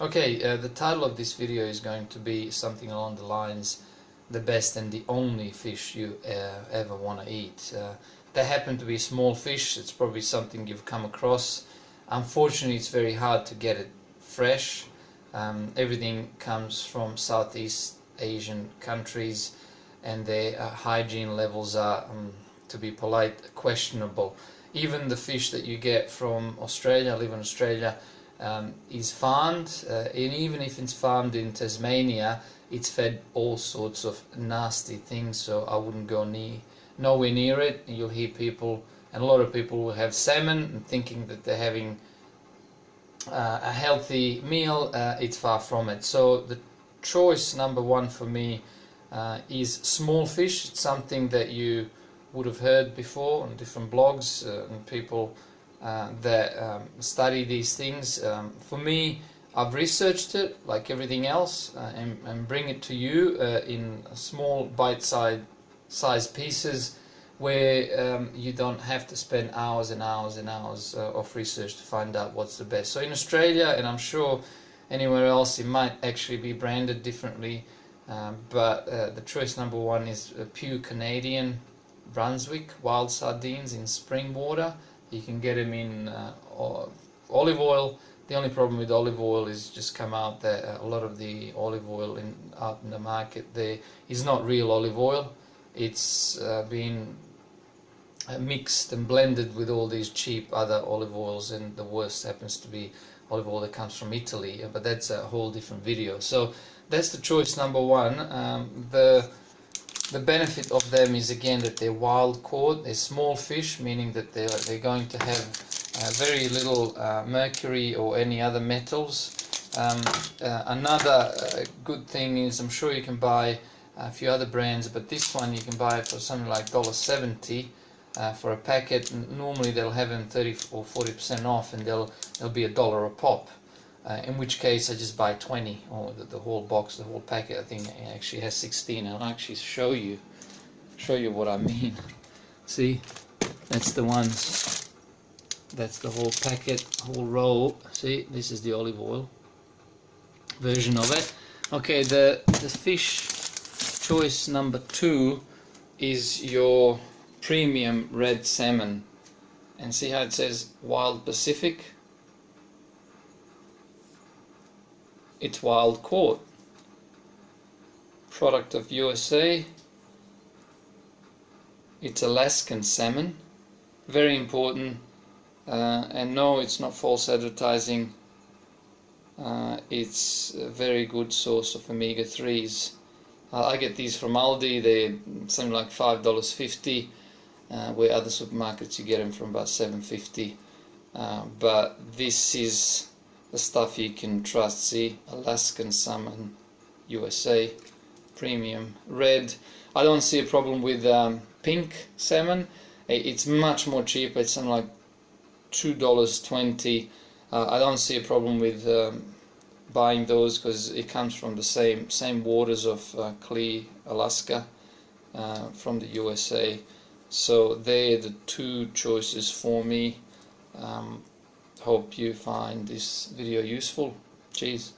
Okay, the title of this video is going to be something along the lines, the best and the only fish you ever want to eat. They happen to be small fish. It's probably something you've come across. Unfortunately, it's very hard to get it fresh. Everything comes from Southeast Asian countries, and their hygiene levels are, to be polite, questionable. Even the fish that you get from Australia, I live in Australia, is farmed, and even if it's farmed in Tasmania, it's fed all sorts of nasty things, so I wouldn't go nowhere near it. You'll hear people, and a lot of people will have salmon and thinking that they're having a healthy meal. It's far from it. So the choice number one for me is small fish. It's something that you would have heard before on different blogs and people that study these things. For me, I've researched it like everything else and bring it to you in small bite-sized pieces where you don't have to spend hours and hours and hours of research to find out what's the best. So in Australia, and I'm sure anywhere else, it might actually be branded differently, but the choice number one is pure Canadian Brunswick wild sardines in spring water. You can get them in olive oil. The only problem with olive oil is just come out that a lot of the olive oil out in the market there is not real olive oil. It's been mixed and blended with all these cheap other olive oils, and the worst happens to be olive oil that comes from Italy, but that's a whole different video. So that's the choice number one. The benefit of them is again that they're wild caught. They're small fish, meaning that they're going to have very little mercury or any other metals. Another good thing is, I'm sure you can buy a few other brands, but this one you can buy it for something like $1.70 for a packet. Normally they'll have them 30 or 40% off, and they'll be $1 a pop. In which case I just buy 20, or the whole box, the whole packet. I think it actually has 16. I'll actually show you what I mean. See, that's the ones. That's the whole packet, whole roll. See, this is the olive oil version of it. Okay, the fish choice number two is your premium red salmon, and see how it says Wild Pacific. It's wild caught, product of USA. It's Alaskan salmon, very important. And no, it's not false advertising. It's a very good source of omega-3s. I get these from Aldi. They're something like $5.50, where other supermarkets you get them from about $7.50. But this is the stuff you can trust. See, Alaskan salmon, USA, premium red. I don't see a problem with pink salmon. It's much more cheaper. It's something like $2.20. I don't see a problem with buying those because it comes from the same waters of Clee, Alaska, from the USA. So they're the two choices for me. Hope you find this video useful. Cheers.